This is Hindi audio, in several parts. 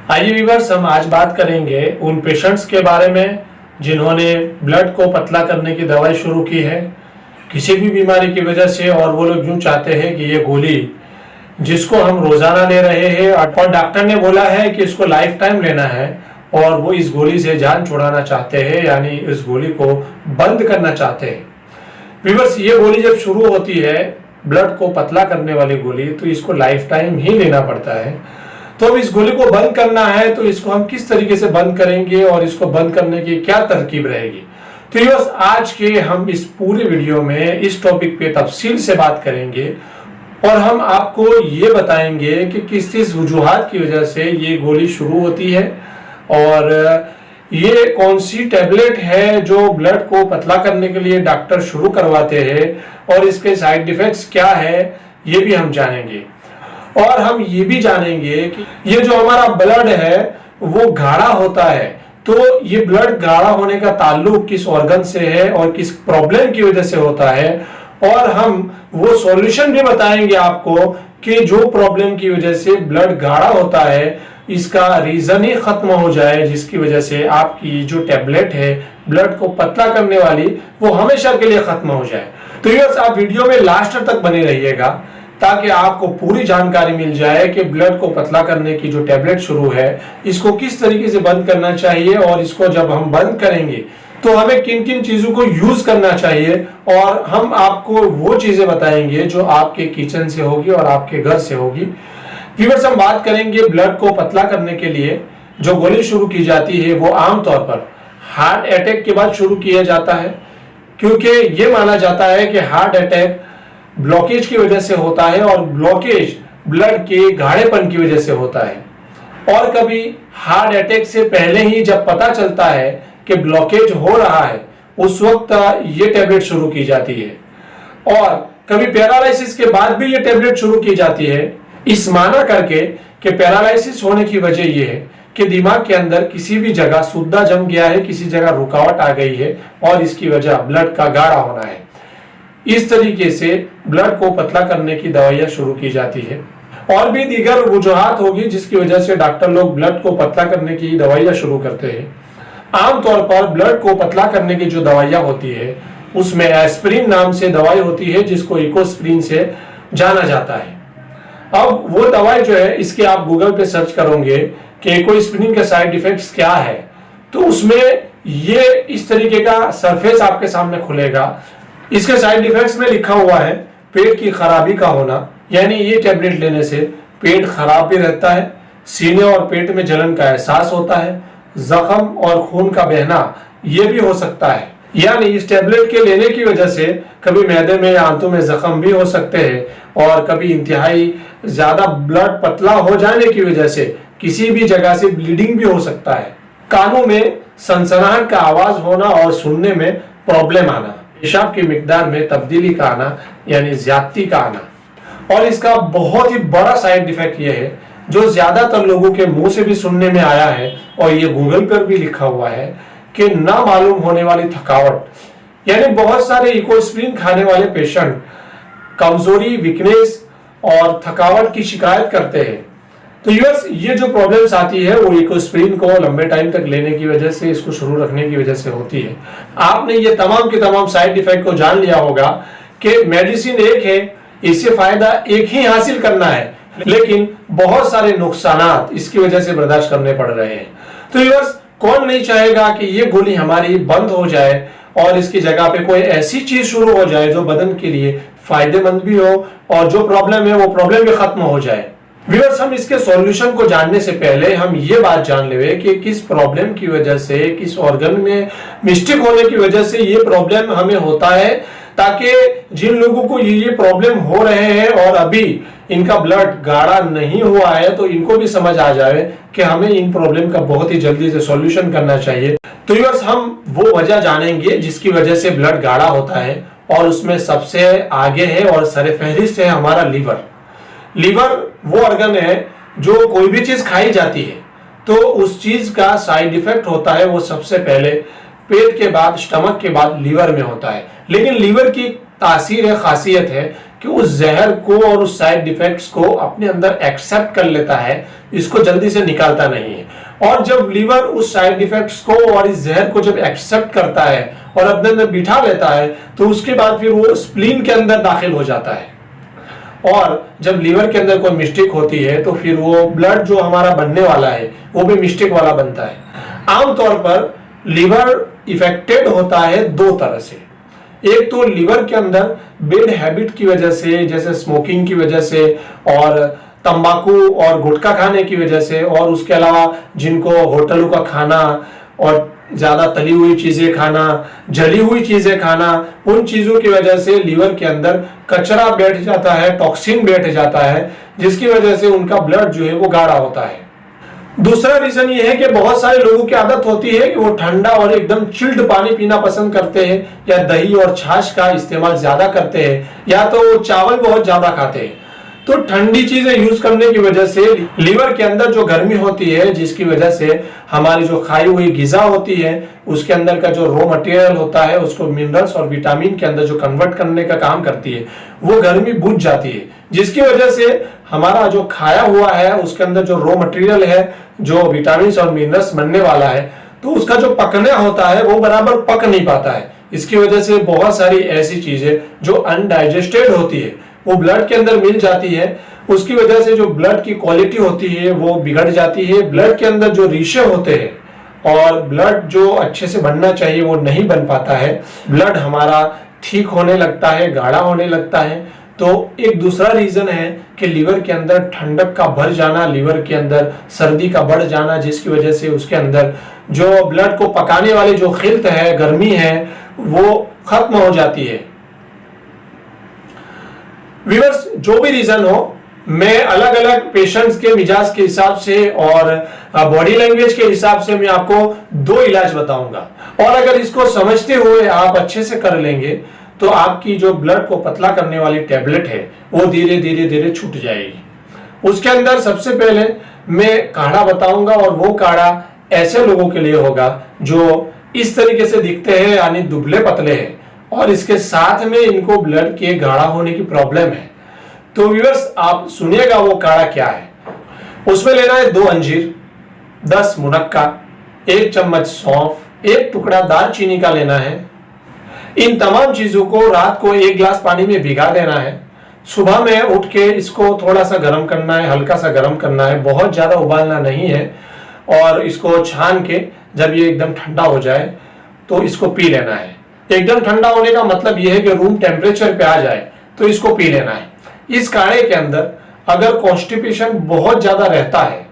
आइए व्यूअर्स, हम आज बात करेंगे उन पेशेंट्स के बारे में जिन्होंने ब्लड को पतला करने की दवाई शुरू की है किसी भी बीमारी की वजह से, और वो लोग यूं चाहते हैं कि ये गोली जिसको हम रोजाना ले रहे हैं और डॉक्टर ने बोला है कि इसको लाइफ टाइम लेना है और वो इस गोली से जान छुड़ाना चाहते हैं, यानी इस गोली को बंद करना चाहते हैं। व्यूअर्स, ये गोली जब शुरू होती है ब्लड को पतला करने वाली गोली, तो इसको लाइफ टाइम ही लेना पड़ता है। तो अब इस गोली को बंद करना है तो इसको हम किस तरीके से बंद करेंगे और इसको बंद करने की क्या तरकीब रहेगी। तो व्यूअर्स, आज के हम इस पूरे वीडियो में इस टॉपिक पे तफसील से बात करेंगे और हम आपको ये बताएंगे कि किस किस वजूहात की वजह से ये गोली शुरू होती है और ये कौन सी टैबलेट है जो ब्लड को पतला करने के लिए डॉक्टर शुरू करवाते हैं और इसके साइड इफेक्ट्स क्या है ये भी हम जानेंगे। और हम ये भी जानेंगे कि ये जो हमारा ब्लड है वो गाढ़ा होता है, तो ये ब्लड गाढ़ा होने का ताल्लुक किस ऑर्गन से है और किस प्रॉब्लम की वजह से होता है, और हम वो सॉल्यूशन भी बताएंगे आपको कि जो प्रॉब्लम की वजह से ब्लड गाढ़ा होता है इसका रीजन ही खत्म हो जाए, जिसकी वजह से आपकी जो टैबलेट है ब्लड को पतला करने वाली वो हमेशा के लिए खत्म हो जाए। तो व्यूअर्स, आप वीडियो में लास्ट तक बने रहिएगा ताकि आपको पूरी जानकारी मिल जाए कि ब्लड को पतला करने की जो टैबलेट शुरू है इसको किस तरीके से बंद करना चाहिए और इसको जब हम बंद करेंगे तो हमें किन किन चीजों को यूज करना चाहिए, और हम आपको वो चीजें बताएंगे जो आपके किचन से होगी और आपके घर से होगी। व्यूअर्स, हम बात करेंगे ब्लड को पतला करने के लिए जो गोली शुरू की जाती है वो आमतौर पर हार्ट अटैक के बाद शुरू किया जाता है, क्योंकि ये माना जाता है कि हार्ट अटैक ब्लॉकेज की वजह से होता है और ब्लॉकेज ब्लड के गाढ़ेपन की वजह से होता है। और कभी हार्ट अटैक से पहले ही जब पता चलता है कि ब्लॉकेज हो रहा है उस वक्त ये टैबलेट शुरू की जाती है, और कभी पैरालिसिस के बाद भी ये टैबलेट शुरू की जाती है, इस माना करके कि पैरालिसिस होने की वजह यह है कि दिमाग के अंदर किसी भी जगह सुद्दा जम गया है, किसी जगह रुकावट आ गई है और इसकी वजह ब्लड का गाढ़ा होना है। इस तरीके से ब्लड को पतला करने की दवाइयां शुरू की जाती है। और भी दीगर वजूहात होगी जिसकी वजह से डॉक्टर लोग ब्लड को पतला करने की दवाइयां शुरू करते हैं। आमतौर पर ब्लड को पतला करने की जो दवाइयां होती है उसमें एस्पिरिन नाम से दवाई होती है जिसको इकोस्प्रिन से जाना जाता है। अब वो दवाई जो है, इसके आप गूगल पे सर्च करोगे कि इकोस्प्रिन के साइड इफेक्ट्स क्या है, तो उसमें ये इस तरीके का सरफेस आपके सामने खुलेगा। इसके साइड इफेक्ट्स में लिखा हुआ है पेट की खराबी का होना, यानी ये टैबलेट लेने से पेट खराब भी रहता है, सीने और पेट में जलन का एहसास होता है, जख्म और खून का बहना ये भी हो सकता है, यानी इस टैबलेट के लेने की वजह से कभी मैदे में या आंतों में जख्म भी हो सकते हैं, और कभी इंतहाई ज्यादा ब्लड पतला हो जाने की वजह से किसी भी जगह से ब्लीडिंग भी हो सकता है। कानों में सनसनाहट का आवाज होना और सुनने में प्रॉब्लम आना, पेशाब की मिकदार में तब्दीली का आना यानी ज्यादती का आना। और इसका बहुत ही बड़ा साइड इफेक्ट यह है जो ज्यादातर लोगों के मुंह से भी सुनने में आया है और ये गूगल पर भी लिखा हुआ है कि ना मालूम होने वाली थकावट, यानी बहुत सारे इकोस्प्रिन खाने वाले पेशेंट कमजोरी, वीकनेस और थकावट की शिकायत करते हैं। तो ये जो प्रॉब्लम्स आती है वो इकोस्प्रिन को लंबे टाइम तक लेने की वजह से, इसको शुरू रखने की वजह से होती है। आपने ये तमाम के तमाम साइड इफेक्ट को जान लिया होगा कि मेडिसिन एक है, इससे फायदा एक ही हासिल करना है, लेकिन बहुत सारे नुकसानात इसकी वजह से बर्दाश्त करने पड़ रहे हैं। तो व्यूअर्स, कौन नहीं चाहेगा कि ये गोली हमारी बंद हो जाए और इसकी जगह पे कोई ऐसी चीज शुरू हो जाए जो बदन के लिए फायदेमंद भी हो और जो प्रॉब्लम है वो प्रॉब्लम भी खत्म हो जाए। व्यूअर्स, हम इसके सॉल्यूशन को जानने से पहले हम ये बात जान ले कि किस प्रॉब्लम की वजह से, किस ऑर्गन में मिस्टेक होने की वजह से ये प्रॉब्लम हमें होता है, ताकि जिन लोगों को ये प्रॉब्लम हो रहे हैं और अभी इनका ब्लड गाढ़ा नहीं हुआ है तो इनको भी समझ आ जाए कि हमें इन प्रॉब्लम का बहुत ही जल्दी से सॉल्यूशन करना चाहिए। तो व्यूअर्स, हम वो वजह जानेंगे जिसकी वजह से ब्लड गाढ़ा होता है, और उसमें सबसे आगे है और सरफहरिस्त है हमारा लीवर। लीवर वो ऑर्गन है जो कोई भी चीज खाई जाती है तो उस चीज का साइड इफेक्ट होता है वो सबसे पहले पेट के बाद, स्टमक के बाद लीवर में होता है। लेकिन लीवर की तासीर है, खासियत है कि उस जहर को और उस साइड इफेक्ट्स को अपने अंदर एक्सेप्ट कर लेता है, इसको जल्दी से निकालता नहीं है। और जब लीवर उस साइड इफेक्ट्स को और इस जहर को जब एक्सेप्ट करता है और अपने अंदर बिठा लेता है, तो उसके बाद फिर वो स्प्लीन के अंदर दाखिल हो जाता है। और जब लीवर के अंदर कोई मिस्टेक होती है तो फिर वो ब्लड जो हमारा बनने वाला है वो भी मिस्टेक वाला बनता है। आमतौर पर लीवर इफेक्टेड होता है दो तरह से। एक तो लीवर के अंदर बैड हैबिट की वजह से, जैसे स्मोकिंग की वजह से और तंबाकू और गुटखा खाने की वजह से, और उसके अलावा जिनको होटलों का खाना और ज्यादा तली हुई चीजें खाना, जली हुई चीजें खाना, उन चीजों की वजह से लीवर के अंदर कचरा बैठ जाता है, टॉक्सिन बैठ जाता है, जिसकी वजह से उनका ब्लड जो है वो गाढ़ा होता है। दूसरा रीजन ये है कि बहुत सारे लोगों की आदत होती है कि वो ठंडा और एकदम चिल्ड पानी पीना पसंद करते हैं, या दही और छाछ का इस्तेमाल ज्यादा करते हैं, या तो वो चावल बहुत ज्यादा खाते हैं। तो ठंडी चीजें यूज करने की वजह से लीवर के अंदर जो गर्मी होती है, जिसकी वजह से हमारी जो खाई हुई ग़िज़ा होती है उसके अंदर का जो रॉ मटेरियल होता है उसको मिनरल्स और विटामिन के अंदर जो कन्वर्ट करने का काम करती है, वो गर्मी बुझ जाती है, जिसकी वजह से हमारा जो खाया हुआ है उसके अंदर जो रॉ मटेरियल है, जो विटामिन और मिनरल्स बनने वाला है, तो उसका जो पकना होता है वो बराबर पक नहीं पाता है। इसकी वजह से बहुत सारी ऐसी चीजें जो अनडाइजेस्टेड होती है वो ब्लड के अंदर मिल जाती है। उसकी वजह से जो ब्लड की क्वालिटी होती है वो बिगड़ जाती है। ब्लड के अंदर जो रिशे होते हैं और ब्लड जो अच्छे से बनना चाहिए वो नहीं बन पाता है। ब्लड हमारा ठीक होने लगता है, गाढ़ा होने लगता है। तो एक दूसरा रीजन है कि लीवर के अंदर ठंडक का भर जाना, लीवर के अंदर सर्दी का बढ़ जाना, जिसकी वजह से उसके अंदर जो ब्लड को पकाने वाली जो खिल्त है, गर्मी है, वो खत्म हो जाती है। व्यूअर्स, जो भी रीजन हो, मैं अलग अलग पेशेंट्स के मिजाज के हिसाब से और बॉडी लैंग्वेज के हिसाब से मैं आपको दो इलाज बताऊंगा, और अगर इसको समझते हुए आप अच्छे से कर लेंगे तो आपकी जो ब्लड को पतला करने वाली टैबलेट है वो धीरे धीरे धीरे छूट जाएगी। उसके अंदर सबसे पहले मैं काढ़ा बताऊंगा, और वो काढ़ा ऐसे लोगों के लिए होगा जो इस तरीके से दिखते हैं, यानी दुबले पतले हैं, और इसके साथ में इनको ब्लड के गाढ़ा होने की प्रॉब्लम है। तो व्यूअर्स, आप सुनिएगा वो काढ़ा क्या है। उसमें लेना है 2 अंजीर, 10 मुनक्का, 1 चम्मच सौंफ, 1 टुकड़ा दालचीनी का लेना है। इन तमाम चीजों को रात को 1 गिलास पानी में भिगा देना है। सुबह में उठ के इसको थोड़ा सा गर्म करना है, हल्का सा गर्म करना है, बहुत ज्यादा उबालना नहीं है। और इसको छान के जब ये एकदम ठंडा हो जाए तो इसको पी लेना है। एकदम ठंडा होने का मतलब यह है कि रूम टेम्परेचर पे आ जाए तो इसको पी लेना है। इस काढ़े के अंदर अगर कॉन्स्टिपेशन बहुत ज्यादा रहता है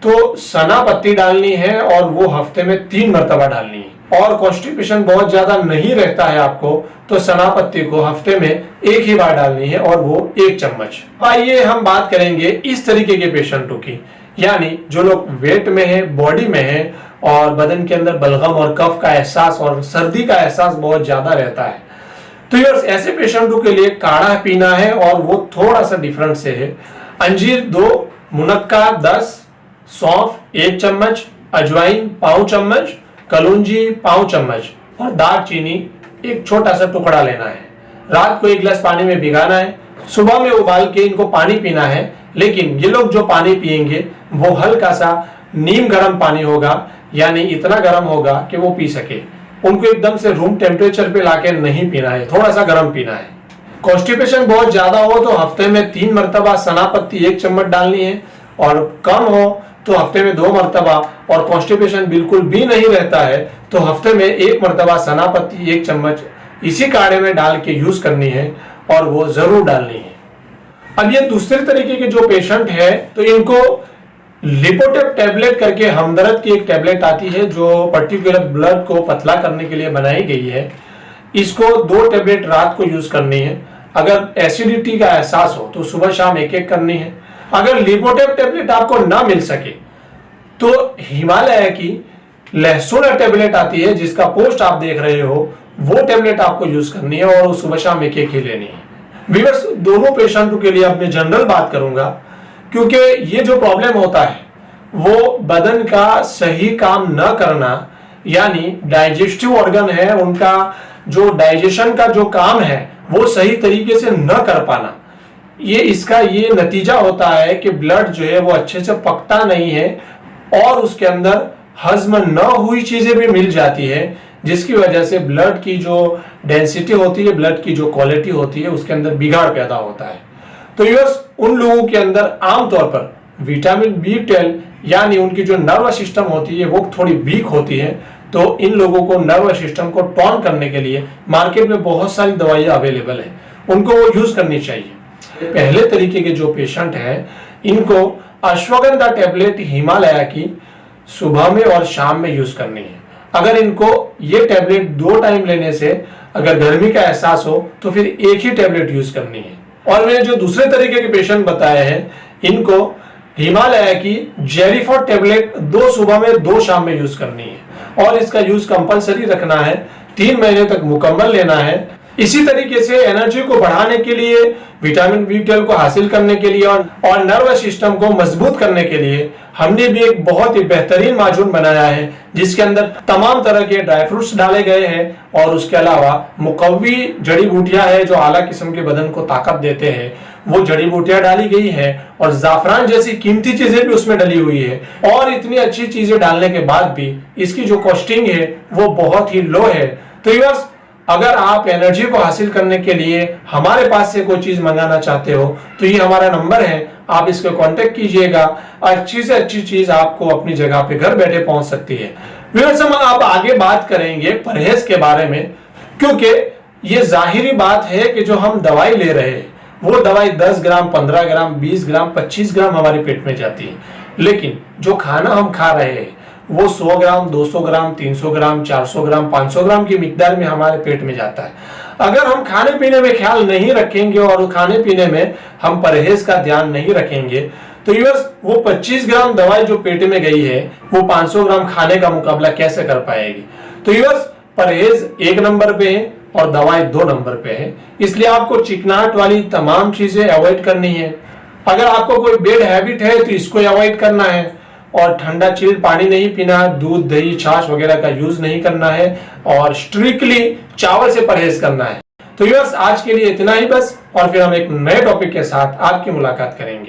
तो सना पत्ती डालनी है, और वो हफ्ते में 3 मरतबा डालनी है। और कॉन्स्टिपेशन बहुत ज्यादा नहीं रहता है आपको तो सना पत्ती को हफ्ते में 1 ही बार डालनी है, और वो 1 चम्मच। आइए हम बात करेंगे इस तरीके के पेशेंटों की, यानी जो लोग वेट में है, बॉडी में है, और बदन के अंदर बलगम और कफ का एहसास और सर्दी का एहसास बहुत ज्यादा रहता है। तो यार ऐसे पेशेंटों के लिए काढ़ा पीना है, और वो थोड़ा सा डिफरेंट से है। अंजीर 2, मुनक्का 10, सौंफ 1 चम्मच, अजवाइन पाव चम्मच, कलौंजी पाव चम्मच, और दालचीनी 1 छोटा सा टुकड़ा लेना है। रात को 1 गिलास पानी में भिगाना है, सुबह में उबाल के इनको पानी पीना है। लेकिन ये लोग जो पानी पिएंगे वो हल्का सा नीम गर्म पानी होगा, यानी इतना गर्म होगा कि वो पी सके। उनको एकदम से रूम टेम्परेचर पे लाके नहीं पीना है, थोड़ा सा गर्म पीना है। कॉन्स्टिपेशन बहुत ज्यादा हो तो हफ्ते में 3 मरतबा सना पत्ती 1 चम्मच डालनी है, और कम हो तो हफ्ते में 2 मरतबा, और कॉन्स्टिपेशन बिल्कुल भी नहीं रहता है तो हफ्ते में 1 मरतबा सना पत्ती 1 चम्मच इसी काढ़े में डाल के यूज करनी है, और वो जरूर डालनी है। अब ये दूसरे तरीके के जो पेशेंट है तो इनको लिपोटेप टैबलेट करके हमदर्द की एक टैबलेट आती है जो पर्टिकुलर ब्लड को पतला करने के लिए बनाई गई है। इसको 2 टैबलेट रात को यूज करनी है। अगर एसिडिटी का एहसास हो तो सुबह शाम 1-1 करनी है। अगर लिपोटेप टैबलेट आपको ना मिल सके तो हिमालय की लहसुन टैबलेट आती है, जिसका पोस्ट आप देख रहे हो, वो टैबलेट आपको यूज करनी है, और सुबह शाम 1-1 ही लेनी है। व्यूअर्स, दोनों पेशेंटों के लिए अब मैं जनरल बात करूंगा, क्योंकि ये जो प्रॉब्लम होता है वो बदन का सही काम न करना, यानी डाइजेस्टिव ऑर्गन है, उनका जो डाइजेशन का जो काम है वो सही तरीके से न कर पाना, इसका ये नतीजा होता है कि ब्लड जो है वो अच्छे से पकता नहीं है और उसके अंदर हजम न हुई चीजें भी मिल जाती है, जिसकी वजह से ब्लड की जो डेंसिटी होती है, ब्लड की जो क्वालिटी होती है, उसके अंदर बिगाड़ पैदा होता है। तो यूर्स उन लोगों के अंदर आमतौर पर विटामिन B12 यानी उनकी जो नर्व सिस्टम होती है वो थोड़ी वीक होती है, तो इन लोगों को नर्व सिस्टम को टॉन करने के लिए मार्केट में बहुत सारी दवाइयां अवेलेबल है, उनको वो यूज करनी चाहिए। पहले तरीके के जो पेशेंट हैं, इनको अश्वगंधा टैबलेट हिमालय की सुबह में और शाम में यूज करनी है। अगर इनको ये टैबलेट 2 टाइम लेने से अगर गर्मी का एहसास हो तो फिर एक ही टैबलेट यूज करनी है। और मैंने जो दूसरे तरीके के पेशेंट बताए हैं, इनको हिमालय की जेरीफॉर टैबलेट 2 सुबह में 2 शाम में यूज करनी है और इसका यूज कंपलसरी रखना है, 3 महीने तक मुकम्मल लेना है। इसी तरीके से एनर्जी को बढ़ाने के लिए, विटामिन B12 को हासिल करने के लिए और नर्वस सिस्टम को मजबूत करने के लिए हमने भी एक बहुत ही बेहतरीन माजून बनाया है, जिसके अंदर तमाम तरह के ड्राई फ्रूट्स डाले गए हैं और उसके अलावा मुकव्वी जड़ी बूटियां हैं जो आला किस्म के बदन को ताकत देते हैं, वो जड़ी बूटियां डाली गई है और जाफरान जैसी कीमती चीजें भी उसमें डली हुई है। और इतनी अच्छी चीजें डालने के बाद भी इसकी जो कॉस्टिंग है वो बहुत ही लो है। तो व्यूअर्स, अगर आप एनर्जी को हासिल करने के लिए हमारे पास से कोई चीज मंगाना चाहते हो तो ये हमारा नंबर है, आप इसको कांटेक्ट कीजिएगा। अच्छी से अच्छी चीज आपको अपनी जगह पे घर बैठे पहुंच सकती है। व्यूअर्स, हम आप आगे बात करेंगे परहेज के बारे में, क्योंकि ये जाहिरी बात है कि जो हम दवाई ले रहे हैं वो दवाई 10 ग्राम, 15 ग्राम, 20 ग्राम, 25 ग्राम हमारे पेट में जाती है, लेकिन जो खाना हम खा रहे हैं वो 100 ग्राम, 200 ग्राम, 300 ग्राम, 400 ग्राम, 500 ग्राम की मिकदार में हमारे पेट में जाता है। अगर हम खाने पीने में ख्याल नहीं रखेंगे और खाने पीने में हम परहेज का ध्यान नहीं रखेंगे तो यूअर्स, वो 25 ग्राम दवाई जो पेट में गई है वो 500 ग्राम खाने का मुकाबला कैसे कर पाएगी। तो यूअर्स, परहेज 1 नंबर पे है और दवाई 2 नंबर पे है, इसलिए आपको चिकनाहट वाली तमाम चीजें अवॉइड करनी है। अगर आपको कोई बैड हैबिट है तो इसको अवॉइड करना है और ठंडा चिल्ड पानी नहीं पीना, दूध, दही, छाछ वगैरह का यूज नहीं करना है और स्ट्रिक्टली चावल से परहेज करना है। तो व्यूअर्स, आज के लिए इतना ही बस, और फिर हम एक नए टॉपिक के साथ आपकी मुलाकात करेंगे।